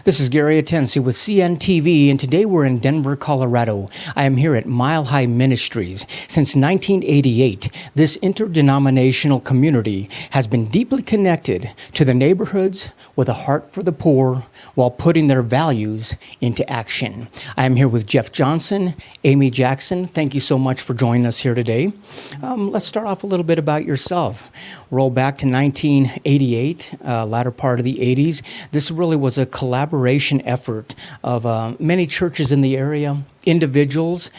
This is Gary Atencio with CNTV, and today we're in Denver, Colorado. I am here at Mile High Ministries. Since 1988, this interdenominational community has been deeply connected to the neighborhoods with a heart for the poor while putting their values into action. I am here with Jeff Johnson, Amy Jackson. Thank you so much for joining us here today. Let's start off a little bit about yourself. Roll back to 1988, latter part of the 80s. This really was a collaboration effort of many churches in the area, individuals.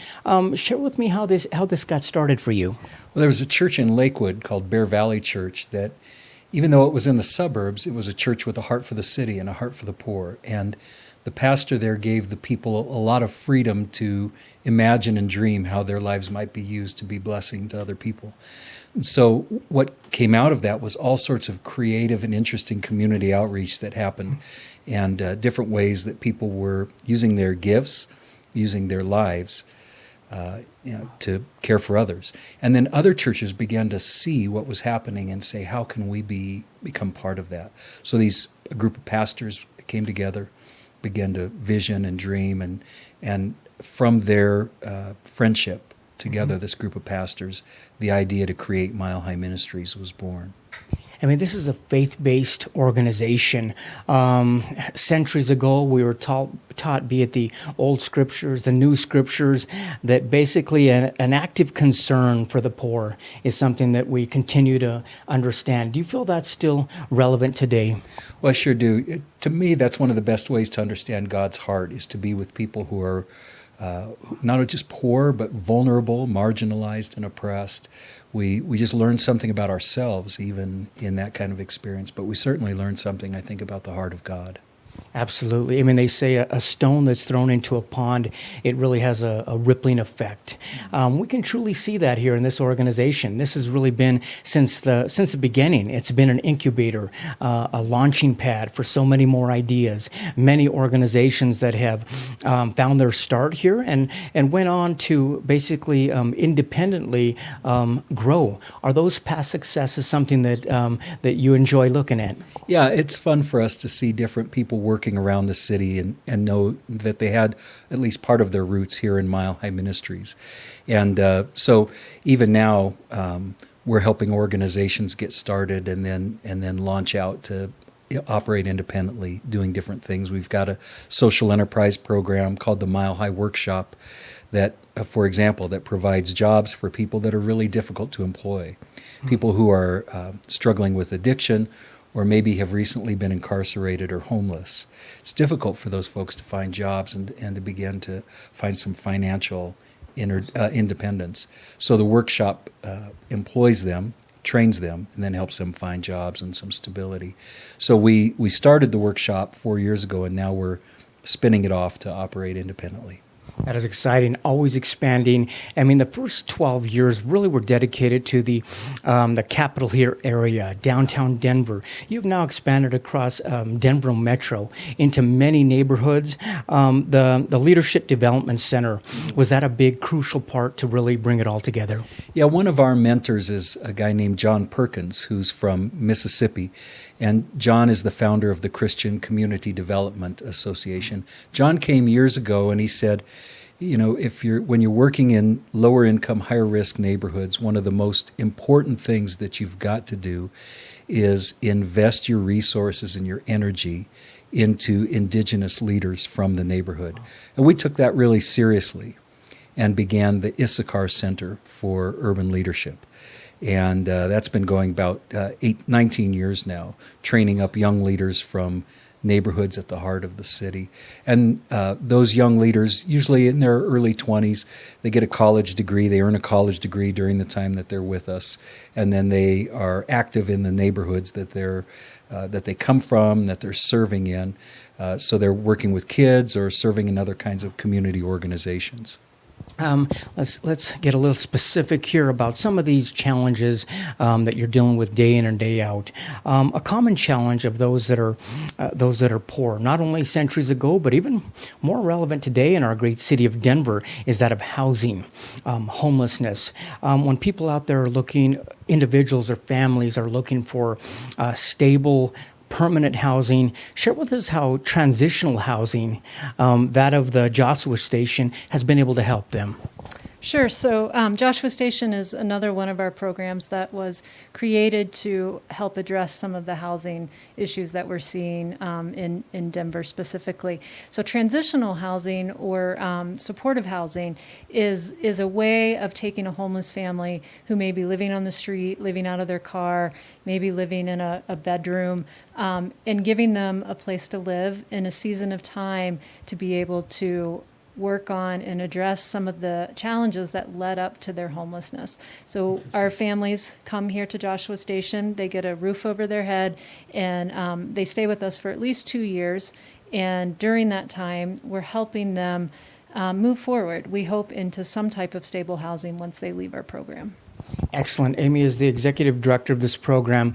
Share with me how this got started for you. Well, there was a church in Lakewood called Bear Valley Church that, even though it was in the suburbs, it was a church with a heart for the city and a heart for the poor. And the pastor there gave the people a lot of freedom to imagine and dream how their lives might be used to be blessing to other people. And so what came out of that was all sorts of creative and interesting community outreach that happened, and different ways that people were using their gifts, using their lives to care for others. And then other churches began to see what was happening and say, how can we become part of that? So a group of pastors came together, began to vision and dream, and from their friendship together, this group of pastors, the idea to create Mile High Ministries was born. I mean, this is a faith-based organization. Centuries ago, we were taught, be it the old scriptures, the new scriptures, that basically an active concern for the poor is something that we continue to understand. Do you feel that's still relevant today? Well, I sure do. To me, that's one of the best ways to understand God's heart, is to be with people who are not just poor, but vulnerable, marginalized, and oppressed. We just learn something about ourselves, even in that kind of experience, but we certainly learn something, I think, about the heart of God. Absolutely. I mean, they say a stone that's thrown into a pond, it really has a rippling effect. We can truly see that here in this organization. This has really been, since the beginning, it's been an incubator, a launching pad for so many more ideas. Many organizations that have found their start here and went on to basically independently grow. Are those past successes something that you enjoy looking at? Yeah, it's fun for us to see different people working around the city and know that they had at least part of their roots here in Mile High Ministries. And so even now, we're helping organizations get started and then launch out to operate independently, doing different things. We've got a social enterprise program called the Mile High Workshop that, for example, that provides jobs for people that are really difficult to employ, people who are struggling with addiction, or maybe have recently been incarcerated or homeless. It's difficult for those folks to find jobs and to begin to find some financial independence. So the workshop employs them, trains them, and then helps them find jobs and some stability. So we started the workshop 4 years ago, and now we're spinning it off to operate independently. That is exciting, always expanding. I mean, the first 12 years really were dedicated to the Capitol Hill area, downtown Denver. You've now expanded across Denver Metro into many neighborhoods. The Leadership Development Center, was that a big, crucial part to really bring it all together? Yeah, one of our mentors is a guy named John Perkins, who's from Mississippi. And John is the founder of the Christian Community Development Association. John came years ago and he said, you know, when you're working in lower income, higher risk neighborhoods, one of the most important things that you've got to do is invest your resources and your energy into indigenous leaders from the neighborhood. And we took that really seriously and began the Issachar Center for Urban Leadership. And that's been going about 19 years now, training up young leaders from neighborhoods at the heart of the city. And those young leaders, usually in their early 20s, they get a college degree. They earn a college degree during the time that they're with us. And then they are active in the neighborhoods that they come from, that they're serving in. So they're working with kids or serving in other kinds of community organizations. Let's get a little specific here about some of these challenges that you're dealing with day in and day out. A common challenge of those that are poor, not only centuries ago, but even more relevant today in our great city of Denver, is that of housing, homelessness. When people out there are looking, individuals or families are looking for stable permanent housing. Share with us how transitional housing, that of the Joshua Station, has been able to help them. Sure. So Joshua Station is another one of our programs that was created to help address some of the housing issues that we're seeing in Denver specifically. So transitional housing or supportive housing is a way of taking a homeless family who may be living on the street, living out of their car, maybe living in a bedroom, and giving them a place to live in a season of time to be able to work on and address some of the challenges that led up to their homelessness. So our families come here to Joshua Station, they get a roof over their head, and they stay with us for at least 2 years. And during that time, we're helping them move forward, we hope, into some type of stable housing once they leave our program. Excellent. Amy is the executive director of this program.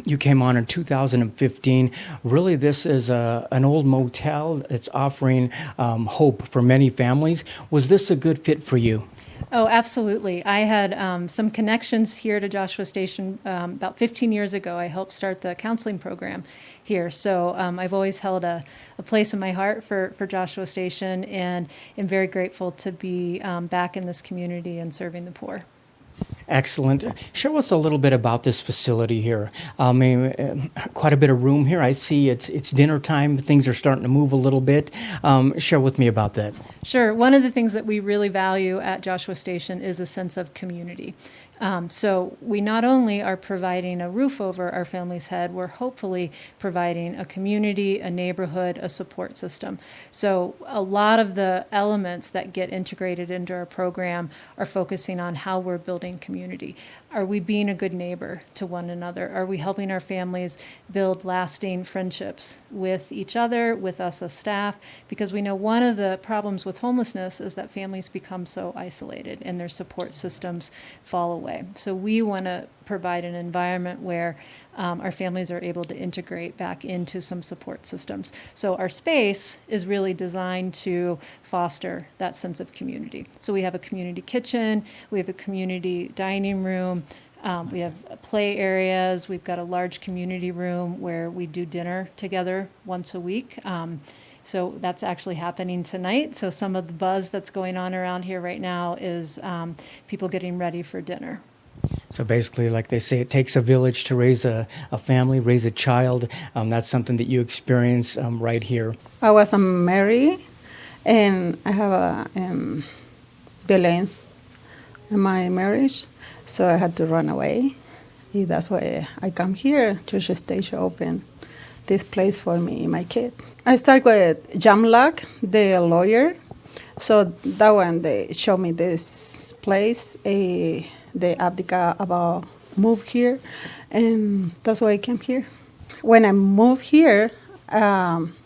You came on in 2015. Really, this is an old motel that's offering hope for many families. Was this a good fit for you? Oh, absolutely. I had some connections here to Joshua Station about 15 years ago. I helped start the counseling program here. So I've always held a place in my heart for Joshua Station, and am very grateful to be back in this community and serving the poor. Excellent. Share with us a little bit about this facility here. Quite a bit of room here. I see it's dinner time. Things are starting to move a little bit. Share with me about that. Sure. One of the things that we really value at Joshua Station is a sense of community. So we not only are providing a roof over our family's head, we're hopefully providing a community, a neighborhood, a support system. So a lot of the elements that get integrated into our program are focusing on how we're building community. Are we being a good neighbor to one another? Are we helping our families build lasting friendships with each other, with us as staff? Because we know one of the problems with homelessness is that families become so isolated and their support systems fall away. So we want to provide an environment where our families are able to integrate back into some support systems. So our space is really designed to foster that sense of community. So we have a community kitchen, we have a community dining room, we have play areas, we've got a large community room where we do dinner together once a week. So that's actually happening tonight. So some of the buzz that's going on around here right now is people getting ready for dinner. So basically, like they say, it takes a village to raise a family, raise a child. That's something that you experience right here. I was married, and I have violence in my marriage, so I had to run away. That's why I come here. Joshua Station open this place for me and my kid. I started with Jamlock, the lawyer. So that one, they showed me this place, the abdica about move here, and that's why I came here. When I moved here,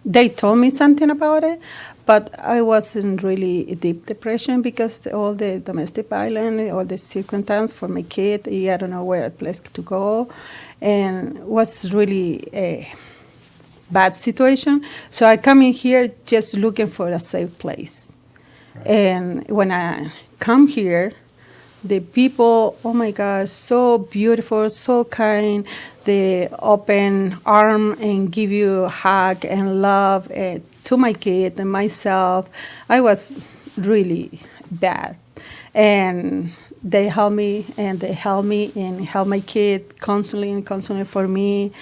they told me something about it, but I was in really deep depression because all the domestic violence, all the circumstance for my kid, I don't know where place to go, and was really a bad situation. So I come in here just looking for a safe place. Right. And when I come here, the people, oh my God, so beautiful, so kind. They open arm and give you a hug and love to my kid and myself. I was really bad. And they help me and help my kid constantly for me.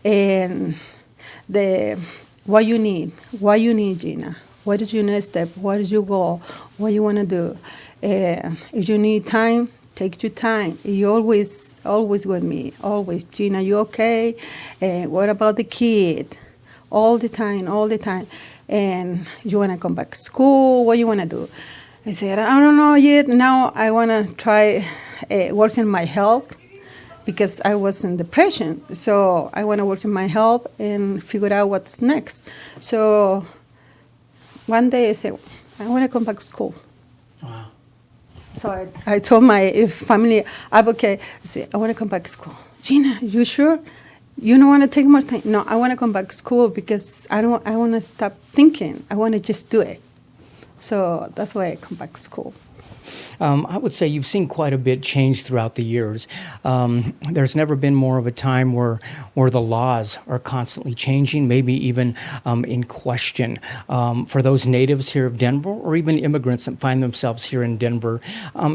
And what you need, Gina? What is your next step? What is your goal? What you want to do? If you need time, take your time. You always with me. Always, Gina, you okay? What about the kid? All the time. And you want to come back to school? What you want to do? I said, I don't know yet. Now I want to try working my health because I was in depression. So I want to work in my health and figure out what's next. So one day I said, I want to come back to school. Wow. So I told my family advocate, I said, I want to come back to school. Gina, you sure? You don't want to take more time? No, I want to come back to school because I want to stop thinking. I want to just do it. So that's why I come back to school. I would say you've seen quite a bit change throughout the years. There's never been more of a time where the laws are constantly changing, maybe even in question. For those natives here of Denver, or even immigrants that find themselves here in Denver,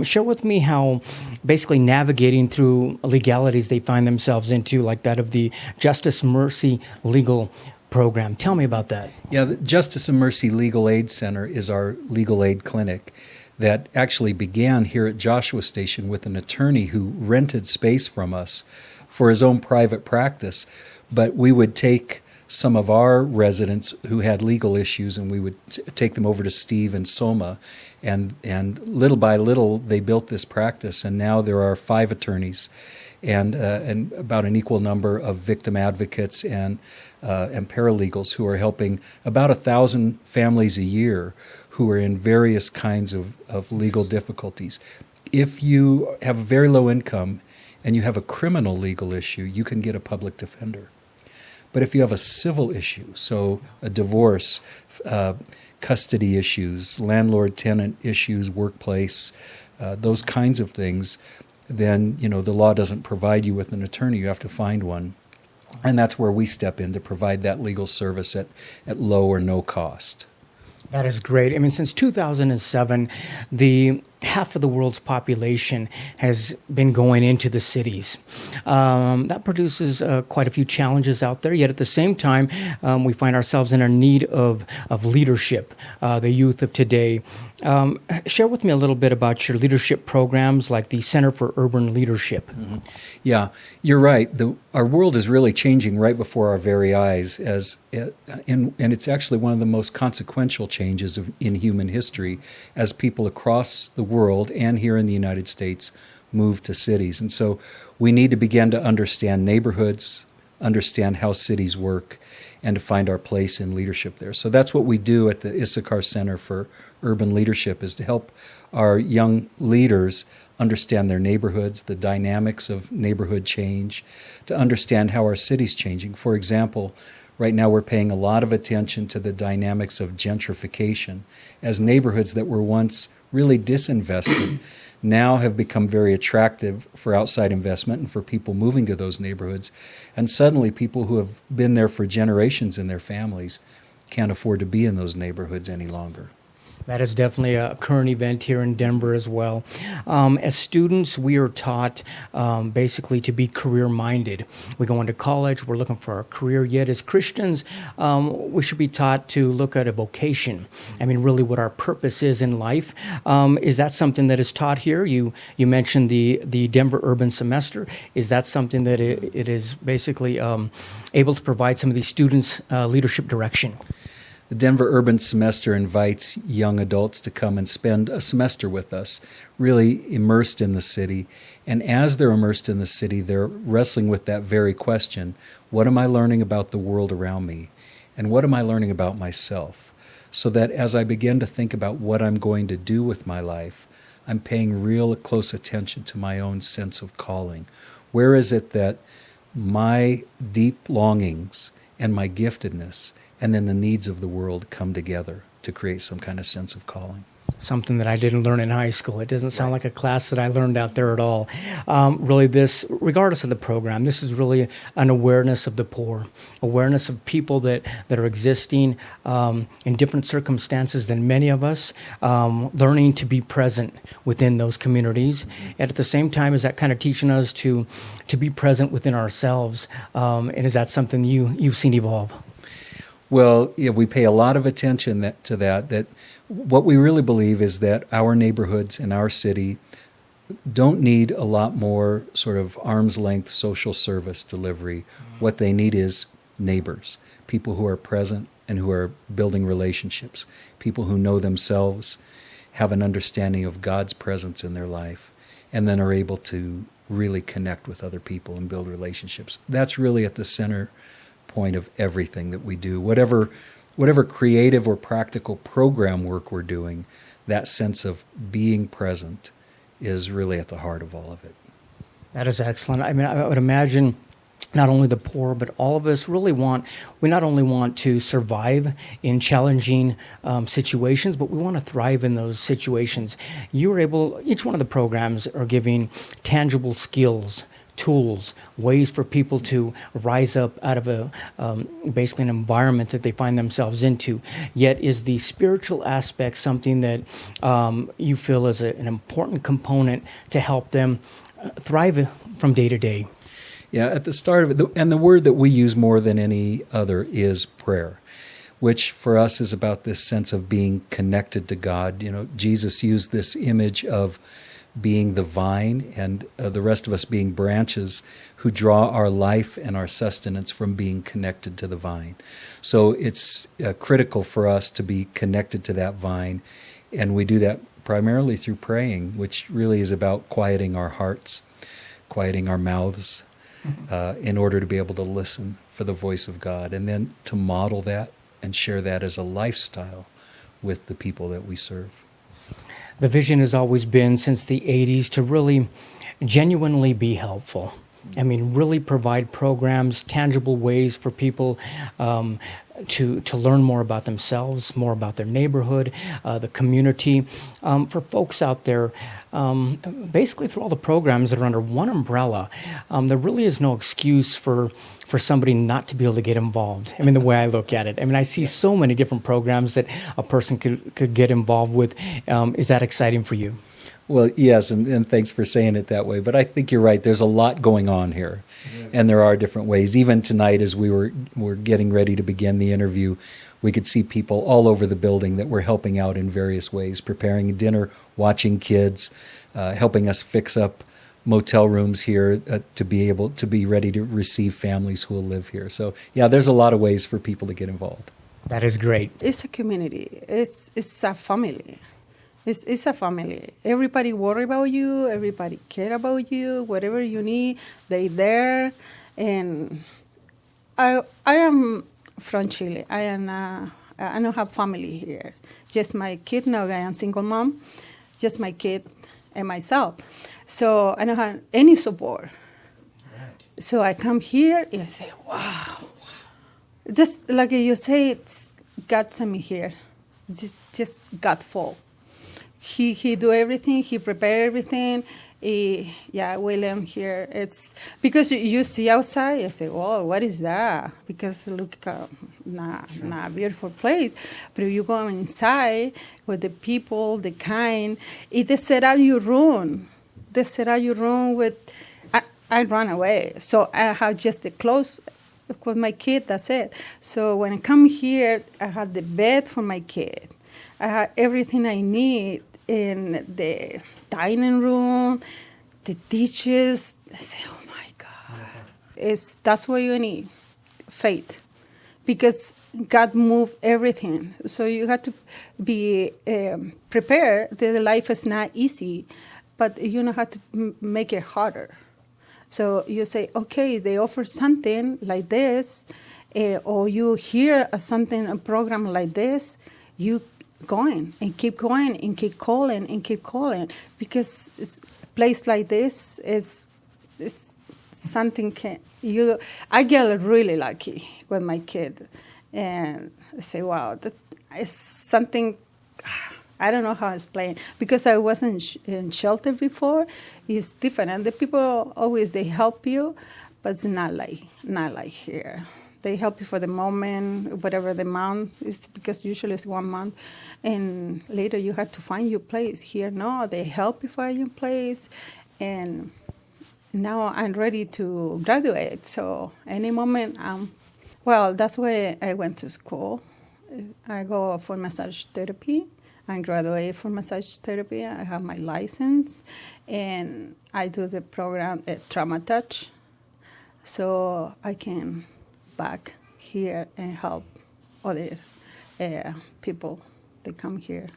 share with me how basically navigating through legalities they find themselves into, like that of the Justice Mercy Legal Program. Tell me about that. Yeah, the Justice and Mercy Legal Aid Center is our legal aid clinic that actually began here at Joshua Station with an attorney who rented space from us for his own private practice. But we would take some of our residents who had legal issues, and we would take them over to Steve and Soma, and little by little they built this practice, and now there are 5 attorneys and about an equal number of victim advocates and paralegals who are helping about 1,000 families a year who are in various kinds of legal difficulties. If you have a very low income and you have a criminal legal issue, you can get a public defender. But if you have a civil issue, so a divorce, custody issues, landlord-tenant issues, workplace, those kinds of things, then the law doesn't provide you with an attorney. You have to find one. And that's where we step in to provide that legal service at low or no cost. That is great. I mean, since 2007, the half of the world's population has been going into the cities. That produces quite a few challenges out there, yet at the same time, we find ourselves in a need of leadership, the youth of today. Share with me a little bit about your leadership programs like the Center for Urban Leadership. Mm-hmm. Yeah, you're right. Our world is really changing right before our very eyes, and it's actually one of the most consequential changes in human history as people across the world and here in the United States move to cities. And so we need to begin to understand neighborhoods, understand how cities work, and to find our place in leadership there. So that's what we do at the Issachar Center for Urban Leadership, is to help our young leaders understand their neighborhoods, the dynamics of neighborhood change, to understand how our city's changing. For example, right now we're paying a lot of attention to the dynamics of gentrification, as neighborhoods that were once really disinvested now have become very attractive for outside investment and for people moving to those neighborhoods. And suddenly people who have been there for generations in their families can't afford to be in those neighborhoods any longer. That is definitely a current event here in Denver as well. As students, we are taught basically to be career-minded. We go into college, we're looking for a career, yet as Christians, we should be taught to look at a vocation. I mean, really what our purpose is in life. Is that something that is taught here? You mentioned the Denver Urban Semester. Is that something that it is basically able to provide some of these students leadership direction? The Denver Urban Semester invites young adults to come and spend a semester with us, really immersed in the city. And as they're immersed in the city, they're wrestling with that very question: what am I learning about the world around me? And what am I learning about myself? So that as I begin to think about what I'm going to do with my life, I'm paying real close attention to my own sense of calling. Where is it that my deep longings and my giftedness and then the needs of the world come together to create some kind of sense of calling? Something that I didn't learn in high school. It doesn't sound like a class that I learned out there at all. Really, this, regardless of the program, this is really an awareness of the poor, awareness of people that are existing in different circumstances than many of us, learning to be present within those communities. And at the same time, is that kind of teaching us to be present within ourselves? And is that something you've seen evolve? Well, yeah, we pay a lot of attention to that what we really believe is that our neighborhoods and our city don't need a lot more sort of arm's length social service delivery. What they need is neighbors, people who are present and who are building relationships, people who know themselves, have an understanding of God's presence in their life, and then are able to really connect with other people and build relationships. That's really at the center point of everything that we do. Whatever creative or practical program work we're doing, that sense of being present is really at the heart of all of it. That is excellent. I mean, I would imagine not only the poor, but all of us really we not only want to survive in challenging situations, but we want to thrive in those situations. Each one of the programs are giving tangible skills, tools, ways for people to rise up out of basically an environment that they find themselves into. Yet is the spiritual aspect something that you feel is an important component to help them thrive from day to day? Yeah, at the start of it, and the word that we use more than any other is prayer, which for us is about this sense of being connected to God. You know, Jesus used this image of being the vine and the rest of us being branches who draw our life and our sustenance from being connected to the vine. So it's critical for us to be connected to that vine, and we do that primarily through praying, which really is about quieting our hearts, quieting our mouths, in order to be able to listen for the voice of God, and then to model that and share that as a lifestyle with the people that we serve. The vision has always been, since the 80s, to really genuinely be helpful. I mean, really provide programs, tangible ways for people to learn more about themselves, more about their neighborhood, the community. For folks out there, basically through all the programs that are under one umbrella, there really is no excuse for somebody not to be able to get involved. I mean, the way I look at it. I mean, I see so many different programs that a person could get involved with. Is that exciting for you? Well, yes, and thanks for saying it that way. But I think you're right. There's a lot going on here, and there are different ways. Even tonight, as we were getting ready to begin the interview, we could see people all over the building that were helping out in various ways, preparing dinner, watching kids, helping us fix up motel rooms here to be able to be ready to receive families who will live here. So, yeah, there's a lot of ways for people to get involved. That is great. It's a community. It's a family. It's a family. Everybody worry about you. Everybody care about you. Whatever you need, they there. And I am from Chile. I don't have family here. Just my kid. Now I am single mom. Just my kid and myself. So I don't have any support. Right. So I come here and I say, wow. Just like you say, it's God sent me here. Just God fall. He do everything. He prepare everything. William here. It's because you see outside. You say, "Oh, what is that?" Because look, beautiful place. But if you go inside with the people, the kind, they set out your room. They set out your room with. I run away, so I have just the clothes with my kid. That's it. So when I come here, I have the bed for my kid. I have everything I need in the dining room, the dishes. I say, oh my God. That's what you need, faith. Because God moved everything. So you have to be prepared. The life is not easy, but you know how to make it harder. So you say, okay, they offer something like this, or you hear a program like this, you going and keep calling, because a place like this is something I get really lucky with my kid, and I say, wow, that is something. I don't know how to explain, because I wasn't in shelter before. It's different, and the people always they help you, but it's not like here. They help you for the moment, whatever the month is, because usually it's 1 month, and later you have to find your place. Here, no, they help you find your place, and now I'm ready to graduate. So any moment, that's why I went to school. I go for massage therapy. I graduate from massage therapy. I have my license, and I do the program at Trauma Touch, so I can back here and help other people that come here.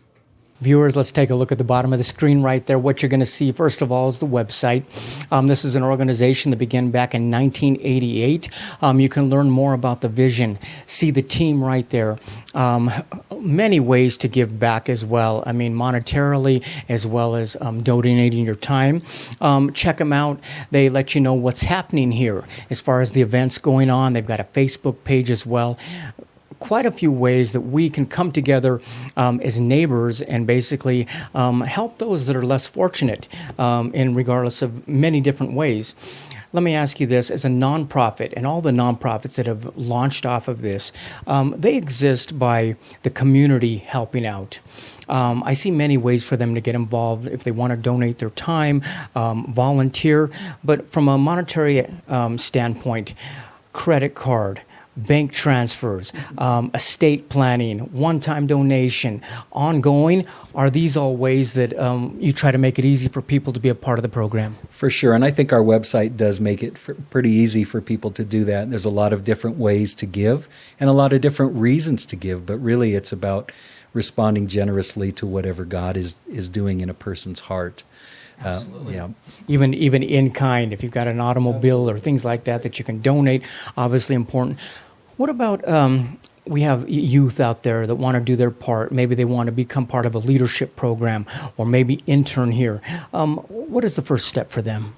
Viewers, let's take a look at the bottom of the screen right there. What you're going to see, first of all, is the website. This is an organization that began back in 1988. You can learn more about the vision, see the team right there. Many ways to give back as well. I mean, monetarily as well as donating your time. Check them out. They let you know what's happening here as far as the events going on. They've got a Facebook page as well. Quite a few ways that we can come together as neighbors and basically help those that are less fortunate in regardless of many different ways. Let me ask you this, as a nonprofit, and all the nonprofits that have launched off of this, they exist by the community helping out. I see many ways for them to get involved if they want to donate their time, volunteer, but from a monetary standpoint, credit card, bank transfers, estate planning, one-time donation, ongoing, are these all ways that you try to make it easy for people to be a part of the program? For sure, and I think our website does make it pretty easy for people to do that. There's a lot of different ways to give and a lot of different reasons to give, but really it's about responding generously to whatever God is doing in a person's heart. Yeah. Even in kind, if you've got an automobile or things like that you can donate, obviously important. What about we have youth out there that want to do their part. Maybe they want to become part of a leadership program or maybe intern here. What is the first step for them?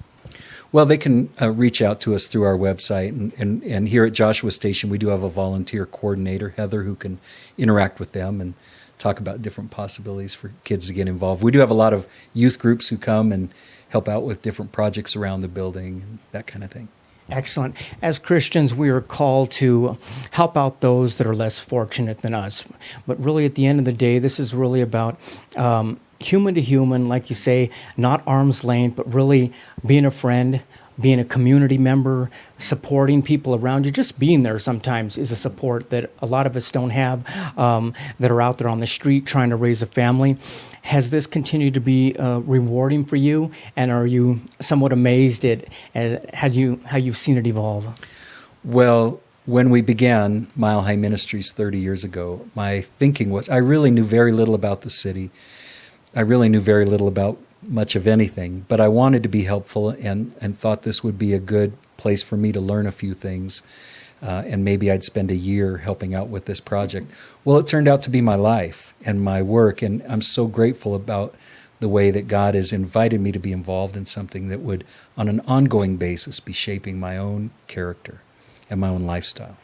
Well, they can reach out to us through our website. And here at Joshua Station, we do have a volunteer coordinator, Heather, who can interact with them and talk about different possibilities for kids to get involved. We do have a lot of youth groups who come and help out with different projects around the building and that kind of thing. Excellent. As Christians, we are called to help out those that are less fortunate than us. But really, at the end of the day, this is really about human to human, like you say, not arm's length, but really being a friend, being a community member, supporting people around you. Just being there sometimes is a support that a lot of us don't have, that are out there on the street trying to raise a family. Has this continued to be rewarding for you? And are you somewhat amazed at how you've seen it evolve? Well, when we began Mile High Ministries 30 years ago, my thinking was I really knew very little about the city. I really knew very little about much of anything, but I wanted to be helpful and thought this would be a good place for me to learn a few things, and maybe I'd spend a year helping out with this project. Well, it turned out to be my life and my work, and I'm so grateful about the way that God has invited me to be involved in something that would, on an ongoing basis, be shaping my own character and my own lifestyle.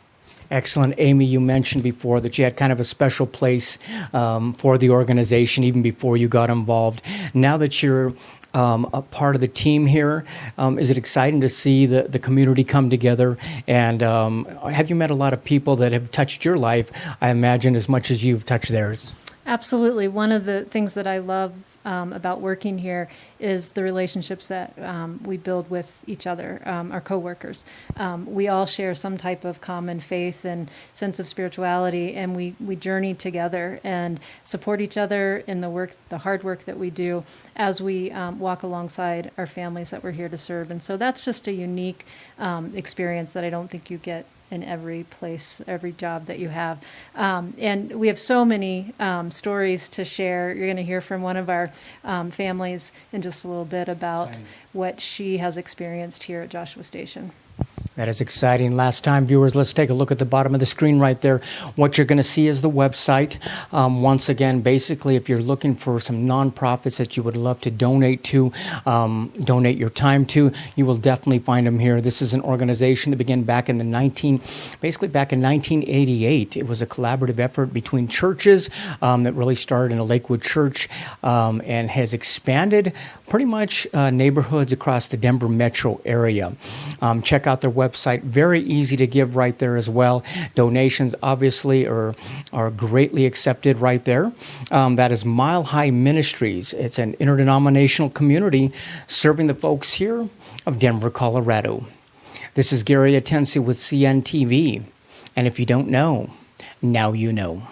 Excellent. Amy, you mentioned before that you had kind of a special place for the organization even before you got involved. Now that you're a part of the team here, is it exciting to see the community come together? And have you met a lot of people that have touched your life, I imagine, as much as you've touched theirs? Absolutely. One of the things that I love about working here is the relationships that we build with each other, our coworkers. We all share some type of common faith and sense of spirituality, and we journey together and support each other in the hard work that we do as we walk alongside our families that we're here to serve. And so that's just a unique experience that I don't think you get in every place, every job that you have. And we have so many stories to share. You're going to hear from one of our families in just a little bit about what she has experienced here at Joshua Station. That is exciting. Last time, viewers, let's take a look at the bottom of the screen right there. What you're going to see is the website. Once again, basically, if you're looking for some nonprofits that you would love to donate to, donate your time to, you will definitely find them here. This is an organization that began back in 1988. It was a collaborative effort between churches that really started in a Lakewood church and has expanded pretty much neighborhoods across the Denver metro area. Check out their website. Very easy to give right there as well. Donations obviously are greatly accepted right there. That is Mile High Ministries. It's an interdenominational community serving the folks here of Denver, Colorado. This is Gary Atencio with CNTV. And if you don't know, now you know.